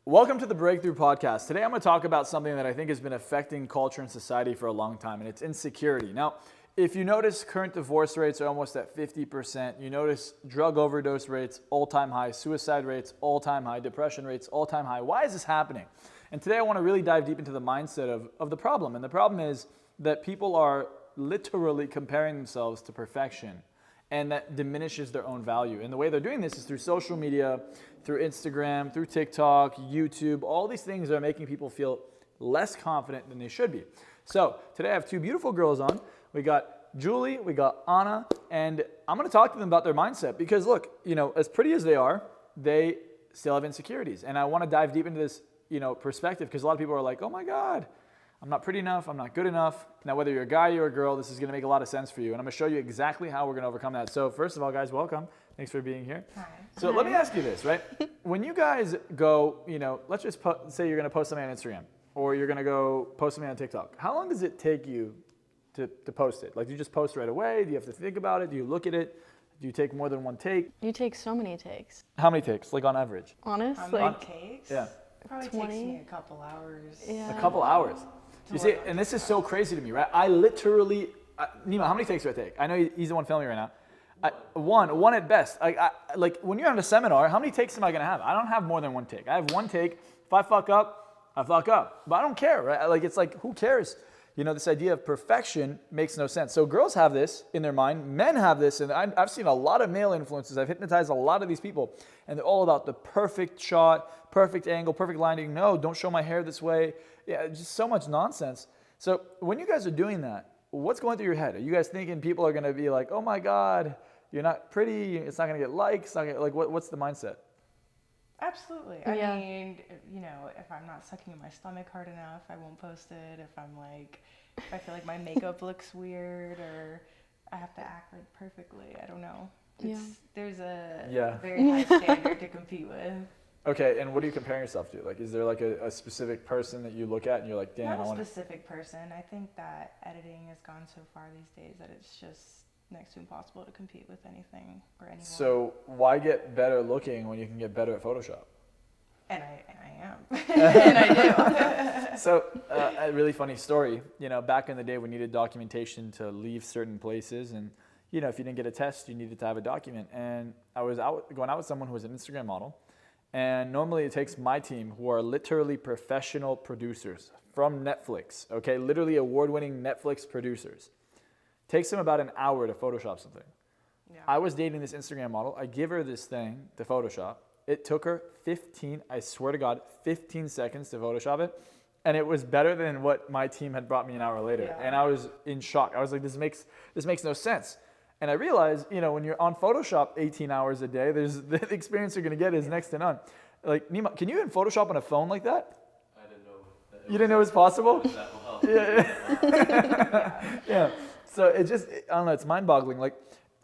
Welcome to the Breakthrough Podcast. Today I'm going to talk about something that I think has been affecting culture and society for a long time, and it's insecurity. Now, if you notice, current divorce rates are almost at 50%. You notice drug overdose rates, all-time high, suicide rates, all-time high, depression rates, all-time high. Why is this happening? And today I want to really dive deep into the mindset of the problem. And the problem is that people are literally comparing themselves to perfection, and that diminishes their own value. And the way they're doing this is through social media, through Instagram, through TikTok, YouTube. All these things are making people feel less confident than they should be. So today I have two beautiful girls on. We got Julie, we got Anna, and I'm gonna talk to them about their mindset because look, as pretty as they are, they still have insecurities. And I wanna dive deep into this, perspective because a lot of people are like, oh my God, I'm not pretty enough, I'm not good enough. Now, whether you're a guy or a girl, this is gonna make a lot of sense for you. And I'm gonna show you exactly how we're gonna overcome that. So first of all, guys, welcome. Thanks for being here. Hi. So let me ask you this, right? When you guys go, let's just say you're gonna post something on Instagram or you're gonna go post something on TikTok. How long does it take you to post it? Like, do you just post right away? Do you have to think about it? Do you look at it? Do you take more than one take? You take so many takes. How many takes, like on average? Honest, takes? Yeah. It probably 20? takes me a couple hours. Yeah. A couple hours. You see, and this is so crazy to me, right? I literally, Nima, how many takes do I take? I know he's the one filming right now. One at best. Like when you're on a seminar, how many takes am I gonna have? I don't have more than one take. I have one take. If I fuck up, I fuck up. But I don't care, right? It's like, who cares? This idea of perfection makes no sense. So girls have this in their mind. Men have this, and I've seen a lot of male influencers. I've hypnotized a lot of these people, and they're all about the perfect shot, perfect angle, perfect lighting. No, don't show my hair this way. Yeah, just so much nonsense. So when you guys are doing that, what's going through your head? Are you guys thinking people are going to be like, oh my God, you're not pretty, it's not going to get likes, what's the mindset? Absolutely. Yeah. I mean, if I'm not sucking in my stomach hard enough, I won't post it. If I feel like my makeup looks weird or I have to act like perfectly, I don't know. There's a very high standard to compete with. Okay, and what are you comparing yourself to? Like, is there like a specific person that you look at and you're like, damn, Not a specific person. I think that editing has gone so far these days that it's just next to impossible to compete with anything or anyone. So why get better looking when you can get better at Photoshop? And I am. And I do. So a really funny story, back in the day we needed documentation to leave certain places, and if you didn't get a test, you needed to have a document. And I was going out with someone who was an Instagram model, and normally it takes my team, who are literally professional producers from Netflix, okay, literally award-winning Netflix producers. Takes them about an hour to Photoshop something. Yeah. I was dating this Instagram model. I give her this thing to Photoshop. It took her 15 seconds to Photoshop it. And it was better than what my team had brought me an hour later. Yeah. And I was in shock. I was like, this makes no sense. And I realized, when you're on Photoshop 18 hours a day, the experience you're going to get is next to none. Like, Nima, can you even Photoshop on a phone like that? I didn't know. You didn't know it was possible? That will help. Yeah. Yeah. So I don't know, it's mind-boggling. Like,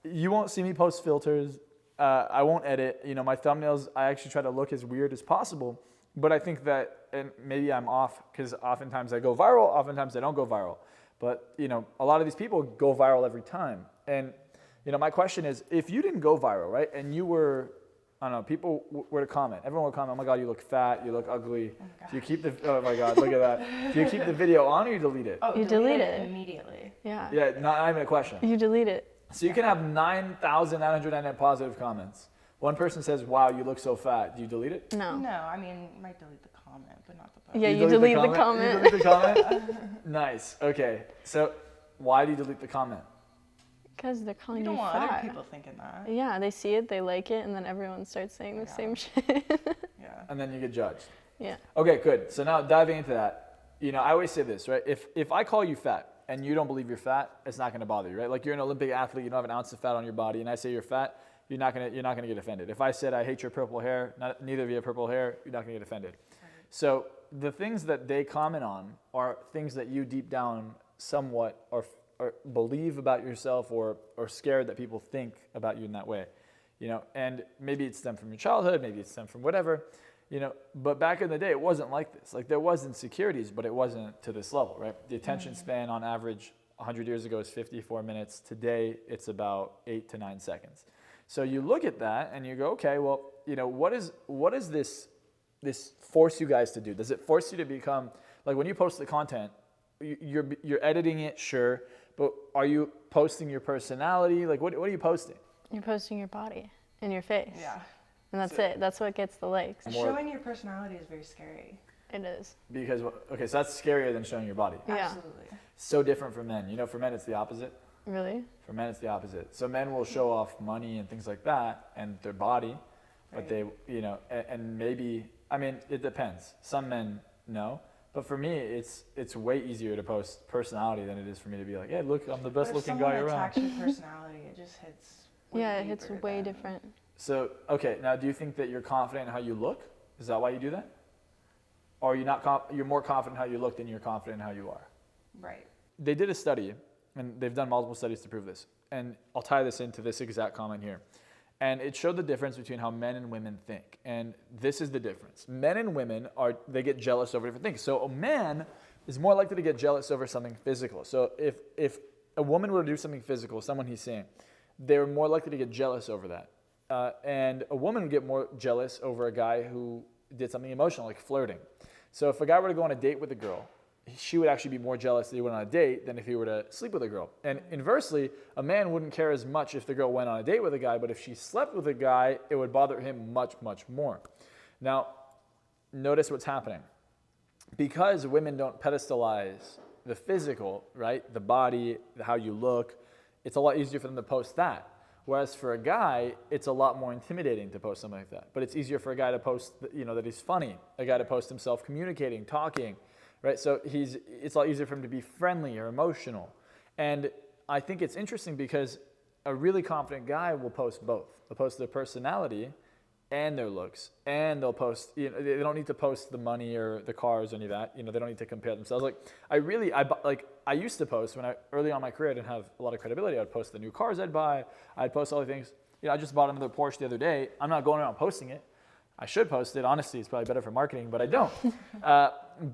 you won't see me post filters. I won't edit. My thumbnails, I actually try to look as weird as possible. But I think that, and maybe I'm off, because oftentimes I go viral, oftentimes I don't go viral. But, a lot of these people go viral every time. And, my question is, if you didn't go viral, right, and you were, I don't know, people were to comment, everyone would comment, oh my God, you look fat, you look ugly. Do you keep oh my God, look at that. Do you keep the video on or you delete it? Oh, You delete it. immediately. Yeah. Yeah, not even a question. You delete it. So you can have 9,999 positive comments. One person says, wow, you look so fat. Do you delete it? No. No, I mean, might delete the comment, but not the post. Yeah, you delete the comment. You delete the comment? Nice. Okay. So why do you delete the comment? Because they're calling You you don't want fat. other people thinking that. Yeah, they see it, they like it, and then everyone starts saying the same shit. Yeah. And then you get judged. Yeah. Okay, good. So now diving into that, I always say this, right? If I call you fat and you don't believe you're fat, it's not going to bother you, right? Like, you're an Olympic athlete, you don't have an ounce of fat on your body, and I say you're fat, you're not gonna get offended. If I said I hate your purple hair, neither of you have purple hair, you're not gonna get offended. Right. So the things that they comment on are things that you deep down somewhat or believe about yourself or scared that people think about you in that way, and maybe it's stemmed from your childhood, maybe it's stemmed from whatever, but back in the day it wasn't like this. Like, there was insecurities, but it wasn't to this level, right? The attention span on average 100 years ago is 54 minutes. Today it's about 8 to 9 seconds. So you look at that and you go, okay, well, what is this this force you guys to do? Does it force you to become, like when you post the content, you're editing it, sure, but are you posting your personality? Like what are you posting? You're posting your body and your face. Yeah. And that's it. That's what gets the likes. Showing your personality is very scary. It is. Because, okay, so that's scarier than showing your body. Yeah. Absolutely. So different from men. You know, for men it's the opposite. Really? For men it's the opposite. So men will show off money and things like that and their body, but they, you know, and maybe, I mean, it depends. Some men know. But for me, it's way easier to post personality than it is for me to be like, hey, look, I'm the best looking guy around. If someone attacks your personality, it just hits way Yeah, it hits deeper way than- different. So, okay, now do you think that you're confident in how you look? Is that why you do that? Or are you not you're more confident in how you look than you're confident in how you are? Right. They did a study, and they've done multiple studies to prove this. And I'll tie this into this exact comment here. And it showed the difference between how men and women think. And this is the difference. Men and women they get jealous over different things. So a man is more likely to get jealous over something physical. So if a woman were to do something physical, someone he's seeing, they're more likely to get jealous over that. And a woman would get more jealous over a guy who did something emotional, like flirting. So if a guy were to go on a date with a girl, she would actually be more jealous that he went on a date than if he were to sleep with a girl. And inversely, a man wouldn't care as much if the girl went on a date with a guy, but if she slept with a guy, it would bother him much, much more. Now, notice what's happening. Because women don't pedestalize the physical, right? The body, how you look, it's a lot easier for them to post that. Whereas for a guy, it's a lot more intimidating to post something like that. But it's easier for a guy to post, you know, that he's funny, a guy to post himself communicating, talking, right? So it's a lot easier for him to be friendly or emotional. And I think it's interesting because a really confident guy will post both. They'll post their personality and their looks, and they'll post, you know, they don't need to post the money or the cars or any of that. You know, they don't need to compare themselves. Like I used to post when early on in my career, I didn't have a lot of credibility. I'd post the new cars I'd buy. I'd post all the things. You know, I just bought another Porsche the other day. I'm not going around posting it. I should post it. Honestly, it's probably better for marketing, but I don't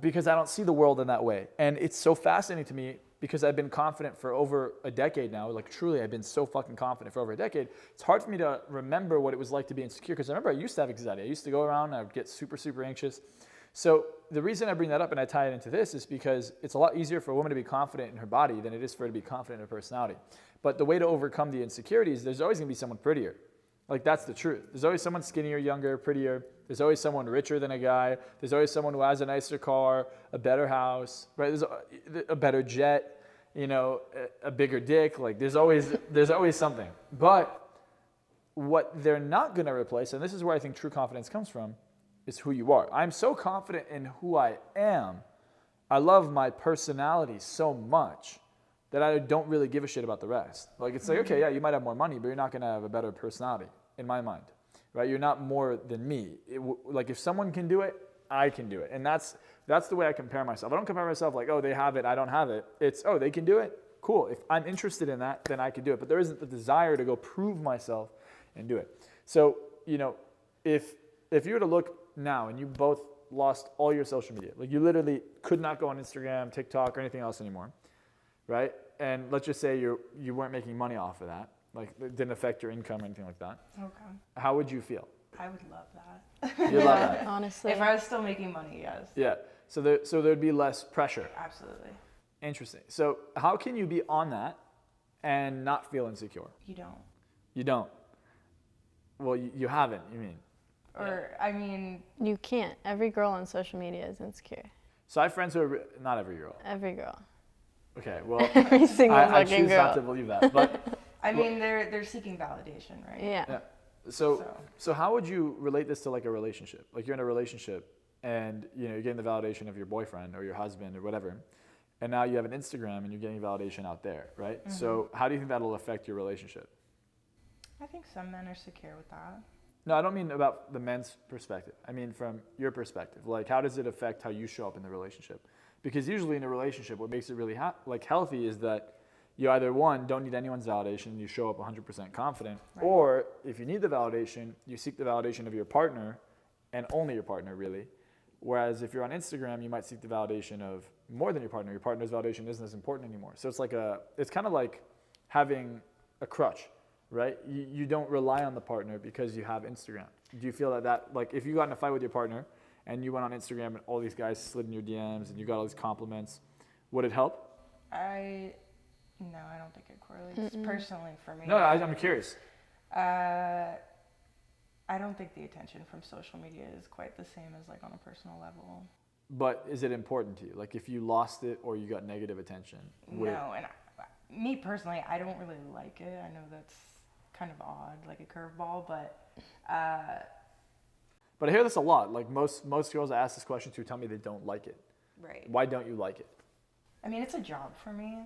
because I don't see the world in that way. And it's so fascinating to me because I've been confident for over a decade now. Like truly, I've been so fucking confident for over a decade. It's hard for me to remember what it was like to be insecure because I remember I used to have anxiety. I used to go around and I would get super, super anxious. So the reason I bring that up and I tie it into this is because it's a lot easier for a woman to be confident in her body than it is for her to be confident in her personality. But the way to overcome the insecurities, there's always gonna be someone prettier. Like that's the truth. There's always someone skinnier, younger, prettier. There's always someone richer than a guy. There's always someone who has a nicer car, a better house, right? There's a better jet, you know, a bigger dick. Like there's always something. But what they're not gonna replace, and this is where I think true confidence comes from, is who you are. I'm so confident in who I am. I love my personality so much that I don't really give a shit about the rest. Like it's like, okay, yeah, you might have more money, but you're not gonna have a better personality in my mind, right? You're not more than me. Like if someone can do it, I can do it. And that's the way I compare myself. I don't compare myself like, oh, they have it, I don't have it. It's, oh, they can do it, cool. If I'm interested in that, then I can do it. But there isn't the desire to go prove myself and do it. So, you know, if you were to look now and you both lost all your social media, like you literally could not go on Instagram, TikTok, or anything else anymore, right? And let's just say you weren't making money off of that, like it didn't affect your income or anything like that. Okay. How would you feel? I would love that. You love that. Honestly. If I was still making money, yes. Yeah. So there'd be less pressure. Absolutely. Interesting. So how can you be on that and not feel insecure? You don't. You don't. Well, you haven't. You mean? Or I mean, You can't. Every girl on social media is insecure. So I have friends who are not every girl. Every girl. Okay. Well, Every single I fucking choose girl. not to believe that. But I mean, they're seeking validation, right? Yeah. yeah. So how would you relate this to like a relationship? Like you're in a relationship and you know you're getting the validation of your boyfriend or your husband or whatever, and now you have an Instagram and you're getting validation out there, right? Mm-hmm. So how do you think that'll affect your relationship? I think some men are secure with that. No, I don't mean about the men's perspective. I mean from your perspective. Like how does it affect how you show up in the relationship? Because usually in a relationship, what makes it really healthy is that you either, one, don't need anyone's validation, you show up 100% confident, Right. or if you need the validation, you seek the validation of your partner, and only your partner, really. Whereas if you're on Instagram, you might seek the validation of more than your partner. Your partner's validation isn't as important anymore. So it's kind of like having a crutch, right? You don't rely on the partner because you have Instagram. Do you feel that like if you got in a fight with your partner, and you went on Instagram and all these guys slid in your DMs and you got all these compliments, would it help? No, I don't think it correlates personally for me. No, I'm curious. I don't think the attention from social media is quite the same as like on a personal level. But is it important to you? Like if you lost it or you got negative attention? No, and me personally, I don't really like it. I know that's kind of odd, like a curveball, but But I hear this a lot. Like most girls I ask this question to tell me they don't like it. right. Why don't you like it? I mean, it's a job for me.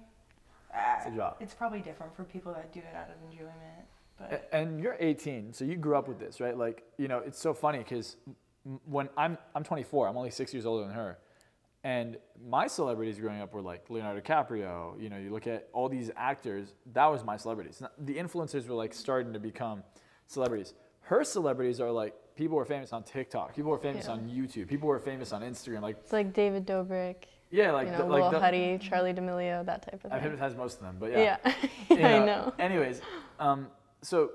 It's a job. It's probably different for people that do it out of enjoyment. But And you're 18, so you grew up with this, right? Like, you know, it's so funny because when I'm 24, I'm only 6 years older than her. And my celebrities growing up were like Leonardo DiCaprio. You know, you look at all these actors, that was my celebrities. The influencers were like starting to become celebrities. Her celebrities are like people who are famous on TikTok, people who are famous on YouTube, people who are famous on Instagram. Like It's like David Dobrik. yeah, like You know, Lil Huddy, Charlie D'Amelio, that type of thing. I've hypnotized most of them, but yeah. Yeah, I know. Anyways, so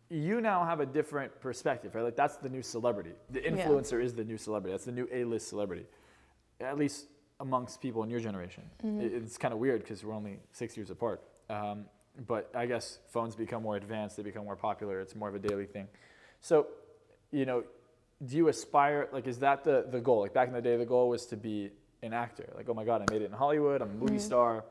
you now have a different perspective, right? Like that's the new celebrity. The influencer is the new celebrity. That's the new A-list celebrity, at least amongst people in your generation. It's kind of weird because we're only 6 years apart. But I guess phones become more advanced. They become more popular. It's more of a daily thing. So, you know, do you aspire, like is that the goal? Like back in the day, the goal was to be an actor. Like, oh my God, I made it in Hollywood. I'm a movie star.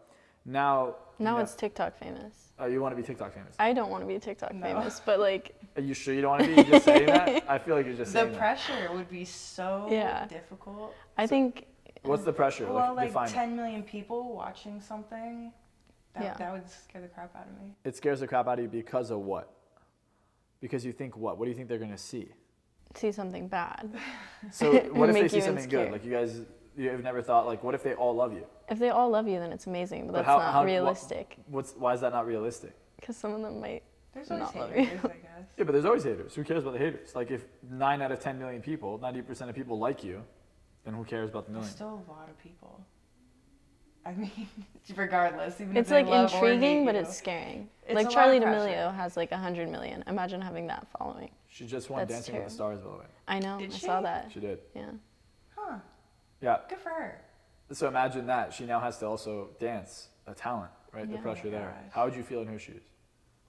Now It's TikTok famous. Oh, you want to be TikTok famous? I don't want to be TikTok famous, but like. Are you sure you don't want to be? You're just saying that? I feel like you're just saying the that. pressure would be so difficult. I think. What's the pressure? Well, like define 10 million people watching something, that would scare the crap out of me. It scares the crap out of you because of what? Because you think what? What do you think they're going to see? See something bad. So what if they Make see you something insecure. good? Like you have never thought, like, what if they all love you? If they all love you, then it's amazing, but that's how- not realistic. Why is that not realistic? Because some of them might There's always not love haters, you. I guess. Yeah, but there's always haters. Who cares about the haters? Like if 9 out of 10 million people, 90% of people like you, then who cares about the There's million? still a lot of people. I mean, regardless, even It's if they like love or intriguing, hate but you. it's scaring. It's Like a lot Charlie of pressure. D'Amelio has like 100 million. Imagine having that following. She just won That's Dancing with the Stars, by the way. I know. Did I she? saw that. She did. Yeah. Huh, Yeah. good for her. So imagine that. She now has to also dance. A talent, right? The Yeah. pressure Oh my there. gosh. How would you feel in her shoes?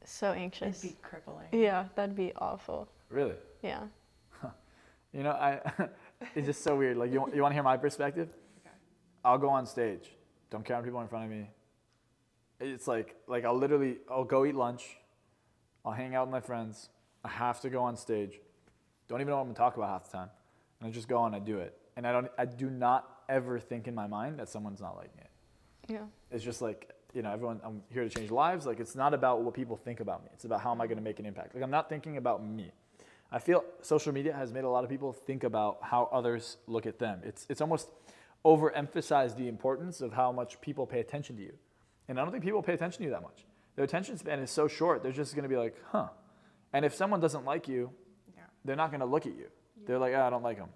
So It'd anxious. be crippling. Yeah, that'd be awful. Really? Yeah. You know, it's just so weird. Like, you want to hear my perspective? Okay. I'll go on stage. Don't care how many people are in front of me. It's like I'll go eat lunch. I'll hang out with my friends. I have to go on stage. Don't even know what I'm going to talk about half the time. And I just go and I do it. And I do not ever think in my mind that someone's not liking it. Yeah. It's just like, you know, I'm here to change lives. Like, it's not about what people think about me. It's about how am I going to make an impact. Like, I'm not thinking about me. I feel social media has made a lot of people think about how others look at them. It's almost overemphasized the importance of how much people pay attention to you. And I don't think people pay attention to you that much. Their attention span is so short, they're just going to be like, huh. And if someone doesn't like you, they're not going to look at you. They're like, I don't like them.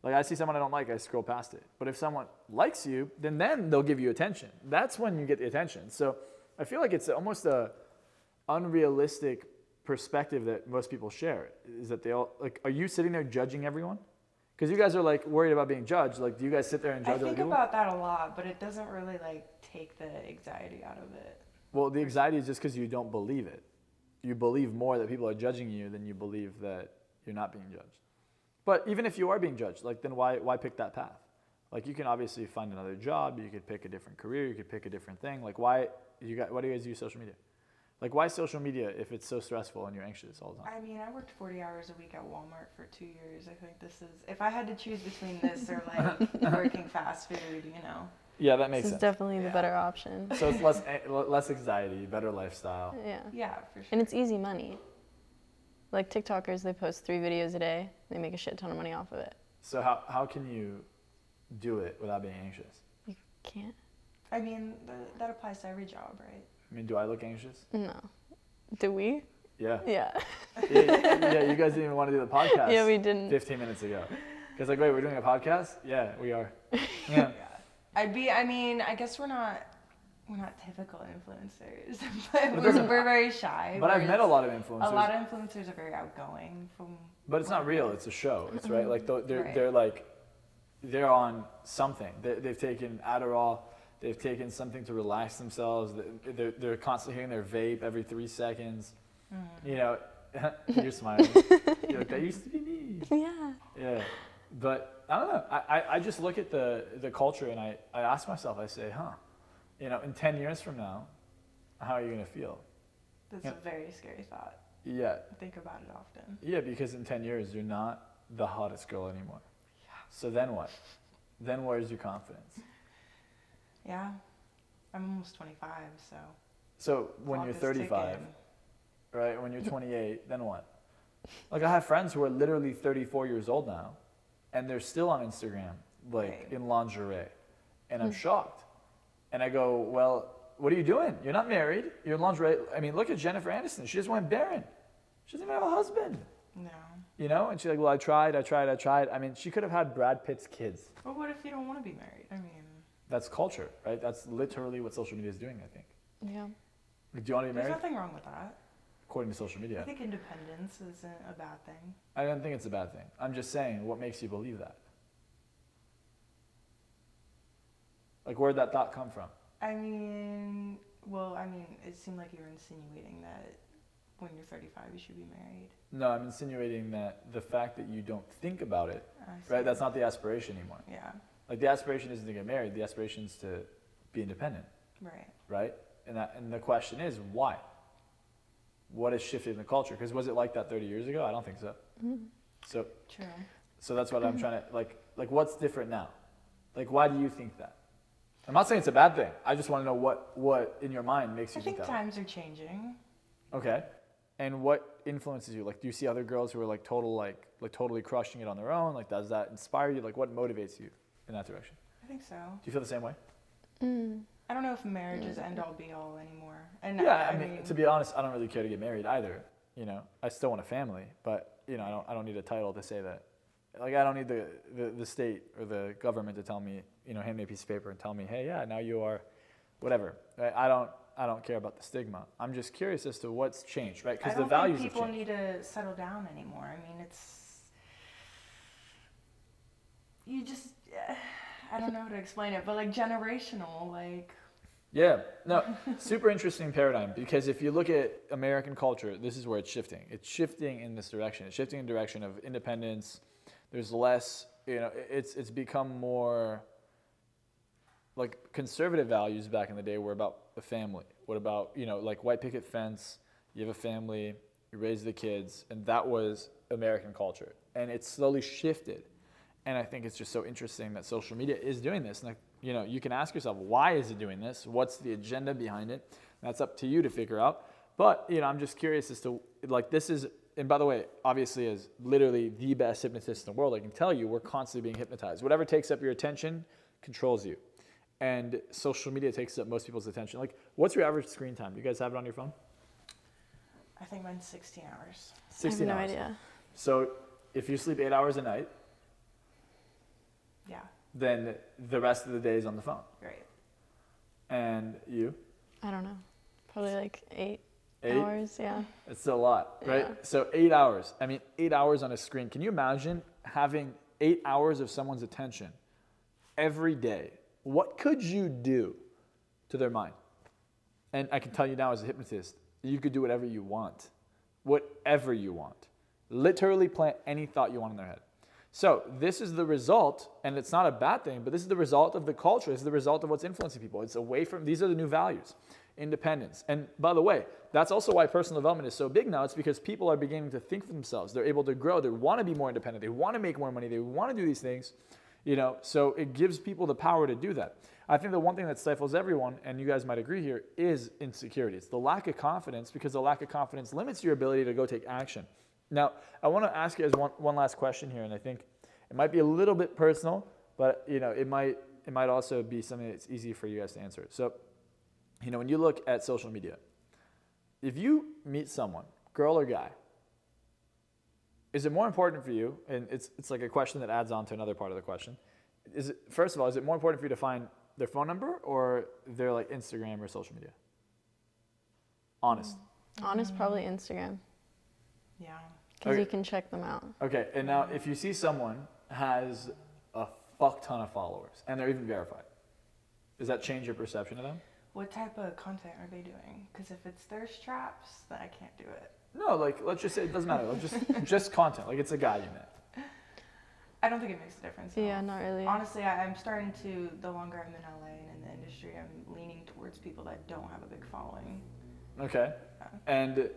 Like, I see someone I don't like, I scroll past it. But if someone likes you, then they'll give you attention. That's when you get the attention. So I feel like it's almost a unrealistic perspective that most people share, is that they all, like, are you sitting there judging everyone? Because you guys are, like, worried about being judged. Like, do you guys sit there and judge I other think people? about that a lot, but it doesn't really like take the anxiety out of it. Well, the anxiety is just because you don't believe it. You believe more that people are judging you than you believe that you're not being judged. But even if you are being judged, like, then why pick that path? Like, you can obviously find another job. You could pick a different career. You could pick a different thing. Like, why do you guys use social media? Like, why social media if it's so stressful and you're anxious all the time? I mean, I worked 40 hours a week at Walmart for 2 years. I think this is, if I had to choose between this or like working fast food, you know. Yeah, that makes This is sense. definitely the Yeah. better option. So it's less anxiety, better lifestyle. Yeah. Yeah, for sure. And it's easy money. Like TikTokers, they post 3 videos a day. They make a shit ton of money off of it. So how can you do it without being anxious? You can't. I mean, that applies to every job, right? I mean, do I look anxious? No. Do we? Yeah. Yeah. Yeah, you guys didn't even want to do the podcast. Yeah, we didn't. 15 minutes ago. Because like, wait, we're doing a podcast? Yeah, we are. Yeah. I mean, I guess we're not We're not typical influencers, but we're very shy. But I've met a lot of influencers. A lot of influencers are very outgoing. But it's not real. It's a show. It's right. Like Right. they're on something. They've taken Adderall. They've taken something to relax themselves. They're constantly hitting their vape every 3 seconds. You know, you're smiling. You're like, that used to be me. Yeah. Yeah. But I don't know. I just look at the culture and I ask myself, I say, you know, in 10 years from now, how are you going to feel? That's a very scary thought. Yeah. I think about it often. Yeah, because in 10 years, you're not the hottest girl anymore. Yeah. So then what? Then where's your confidence? Yeah. I'm almost 25, so. So when you're Clock is 35, ticking. right, when you're 28, then what? Like I have friends who are literally 34 years old now, and they're still on Instagram, like Right. in lingerie. And I'm shocked. And I go, well, what are you doing? You're not married. You're in lingerie. I mean, look at Jennifer Aniston. She just went barren. She doesn't even have a husband. No. You know? And she's like, well, I tried. I mean, she could have had Brad Pitt's kids. But what if you don't want to be married? I mean, That's culture, right? That's literally what social media is doing, I think. Yeah. Like, do you want to be there's married? nothing wrong with that. According to social media. I think independence isn't a bad thing. I don't think it's a bad thing. I'm just saying, what makes you believe that? Like, where'd that thought come from? I mean, it seemed like you were insinuating that when you're 35, you should be married. No, I'm insinuating that the fact that you don't think about it, I see. right? That's not the aspiration anymore. Yeah. Like, the aspiration isn't to get married. The aspiration is to be independent, Right. right? And the question is, why? What has shifted in the culture? Because was it like that 30 years ago? I don't think so. So, True. so that's what I'm trying to, like what's different now? Like, why do you think that? I'm not saying it's a bad thing. I just want to know what in your mind makes you I think think that. times are changing. Okay. And what influences you? Like, do you see other girls who are like totally crushing it on their own? Like, does that inspire you? Like, what motivates you in that direction? I think so. Do you feel the same way? I don't know if marriage is end all be all anymore. And Yeah, I mean, to be honest, I don't really care to get married either. You know, I still want a family, but you know, I don't need a title to say that. Like, I don't need the state or the government to tell me, you know, hand me a piece of paper and tell me, hey, yeah, now you are, whatever. Right? I don't care about the stigma. I'm just curious as to what's changed, right? Because the values have changed. I don't think people need to settle down anymore. I mean, you just, I don't know how to explain it, but like generational, like. Yeah, no, super interesting paradigm, because if you look at American culture, this is where it's shifting. It's shifting in this direction. It's shifting in the direction of independence. There's less, you know, it's become more like conservative values back in the day were about the family. What about, you know, like white picket fence, you have a family, you raise the kids, and that was American culture. And it's slowly shifted. And I think it's just so interesting that social media is doing this. And, you know, you can ask yourself, why is it doing this? What's the agenda behind it? That's up to you to figure out. But, you know, I'm just curious as to, like, this is, and by the way, obviously as literally the best hypnotist in the world, I can tell you we're constantly being hypnotized. Whatever takes up your attention controls you. And social media takes up most people's attention. Like, what's your average screen time? Do you guys have it on your phone? I think mine's 16 hours. 16 I have no hours. idea. So if you sleep 8 hours a night, Yeah. then the rest of the day is on the phone. Right. And you? I don't know. Probably like 8 8? hours, yeah. It's still a lot, right? Yeah. So 8 hours. I mean, 8 hours on a screen. Can you imagine having 8 hours of someone's attention every day? What could you do to their mind? And I can tell you now as a hypnotist, you could do whatever you want. Whatever you want. Literally plant any thought you want in their head. So this is the result, and it's not a bad thing, but this is the result of the culture. This is the result of what's influencing people. It's away from, these are the new values. Independence. And by the way, that's also why personal development is so big now. It's because people are beginning to think for themselves. They're able to grow. They want to be more independent. They want to make more money. They want to do these things. You know, so it gives people the power to do that. I think the one thing that stifles everyone, and you guys might agree here, is insecurity. It's the lack of confidence, because the lack of confidence limits your ability to go take action. Now, I want to ask you guys one last question here, and I think it might be a little bit personal, but you know, it might also be something that's easy for you guys to answer. So, you know, when you look at social media, if you meet someone, girl or guy, is it more important for you, and it's like a question that adds on to another part of the question, first of all, is it more important for you to find Their phone number or their like Instagram or social media? Honest. Honest, probably Instagram. Yeah. Because Okay. you can check them out. Okay, and now if you see someone has a fuck ton of followers and they're even verified, does that change your perception of them? What type of content are they doing? Because if it's thirst traps, then I can't do it. No, like let's just say it doesn't matter. Let's just content. Like it's a guy you met. I don't think it makes a difference. No. Yeah, not really. Honestly, I'm starting to, the longer I'm in LA and in the industry, I'm leaning towards people that don't have a big following. Okay. And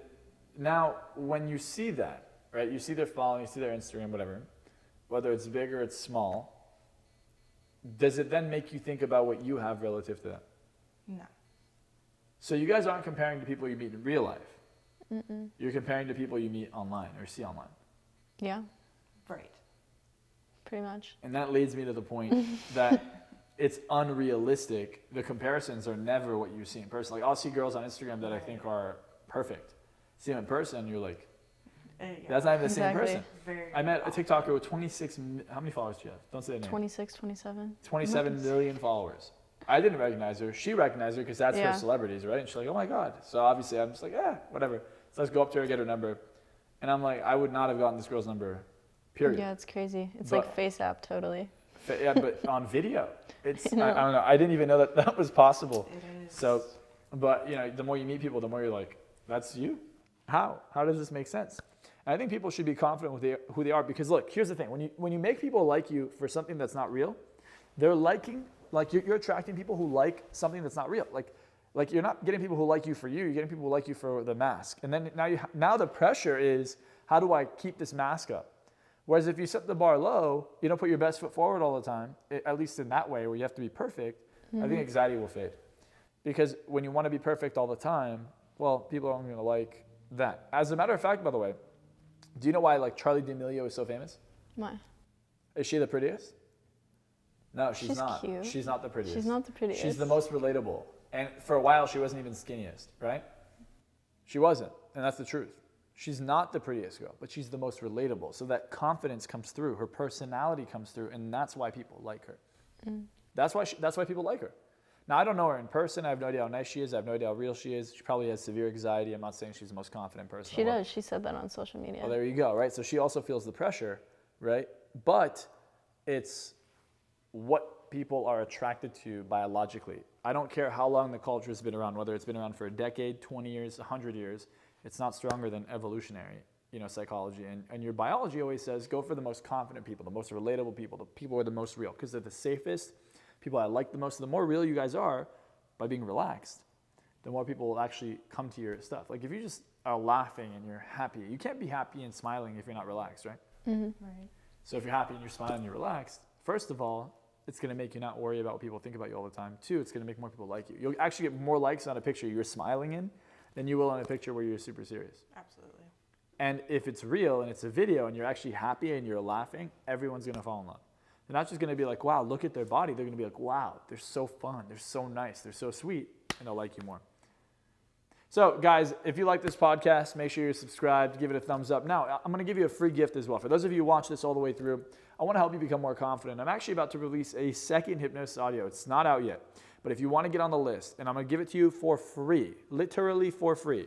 now when you see that, right, you see their following, you see their Instagram, whatever, whether it's big or it's small, does it then make you think about what you have relative to them? No. So you guys aren't comparing to people you meet in real life. Mm-mm. You're comparing to people you meet online or see online. Yeah, Right. pretty much. And that leads me to the point that it's unrealistic. The comparisons are never what you see in person. Like I'll see girls on Instagram that I think are perfect. See them in person, you're like, Yeah. that's not even the same Exactly. person. Very I met a TikToker with 26, how many followers do you have? Don't say the name. 26, 27. 27 million followers. I didn't recognize her. She recognized her because that's her Yeah. celebrities, right? And she's like, oh my God. So obviously I'm just like, yeah, whatever. So let's go up to her, get her number. And I'm like, I would not have gotten this girl's number, period. Yeah, it's crazy. It's But- like Face App, totally. Yeah, but on video. It's, I know. don't know. I didn't even know that that was possible. It is. So, but you know, the more you meet people, the more you're like, that's you? How? How does this make sense? And I think people should be confident with who they are because look, here's the thing. When you make people like you for something that's not real, they're liking, like you're attracting people who like something that's not real. Like you're not getting people who like you for you, you're getting people who like you for the mask. And then now the pressure is, how do I keep this mask up? Whereas if you set the bar low, you don't put your best foot forward all the time, at least in that way where you have to be perfect, I think anxiety will fade. Because when you want to be perfect all the time, well, people aren't going to like that. As a matter of fact, by the way, do you know why like Charli D'Amelio is so famous? Why? Is she the prettiest? No, she's She's not. cute. She's not the prettiest. She's not the prettiest. She's the most relatable. And for a while, she wasn't even skinniest, right? She wasn't, and that's the truth. She's not the prettiest girl, but she's the most relatable. So that confidence comes through, her personality comes through, and that's why people like her. That's why people like her. Now, I don't know her in person. I have no idea how nice she is. I have no idea how real she is. She probably has severe anxiety. I'm not saying she's the most confident person. She in the world. does. She said that on social media. Well, there you go, right? So she also feels the pressure, right? But it's what people are attracted to biologically. I don't care how long the culture has been around, whether it's been around for a decade, 20 years, 100 years, it's not stronger than evolutionary, psychology. And your biology always says, go for the most confident people, the most relatable people, the people who are the most real, because they're the safest, people I like the most. The more real you guys are by being relaxed, the more people will actually come to your stuff. Like if you just are laughing and you're happy, you can't be happy and smiling if you're not relaxed, right? Right. So if you're happy and you're smiling and you're relaxed, first of all, it's going to make you not worry about what people think about you all the time. Two, it's going to make more people like you. You'll actually get more likes on a picture you're smiling in than you will on a picture where you're super serious. Absolutely. And if it's real and it's a video and you're actually happy and you're laughing, everyone's going to fall in love. They're not just going to be like, wow, look at their body. They're going to be like, wow, they're so fun. They're so nice. They're so sweet. And they'll like you more. So, guys, if you like this podcast, make sure you're subscribed, give it a thumbs up. Now, I'm going to give you a free gift as well. For those of you who watch this all the way through, I want to help you become more confident. I'm actually about to release a second hypnosis audio. It's not out yet. But if you want to get on the list, and I'm going to give it to you for free, literally for free,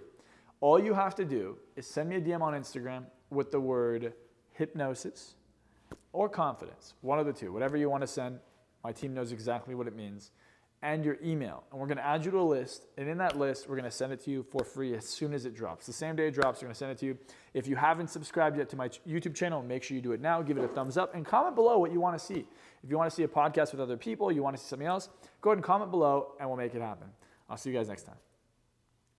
all you have to do is send me a DM on Instagram with the word hypnosis or confidence, one of the two, whatever you want to send. My team knows exactly what it means. And your email. And we're going to add you to a list. And in that list, we're going to send it to you for free as soon as it drops. The same day it drops, we're going to send it to you. If you haven't subscribed yet to my YouTube channel, make sure you do it now. Give it a thumbs up and comment below what you want to see. If you want to see a podcast with other people, you want to see something else, go ahead and comment below and we'll make it happen. I'll see you guys next time.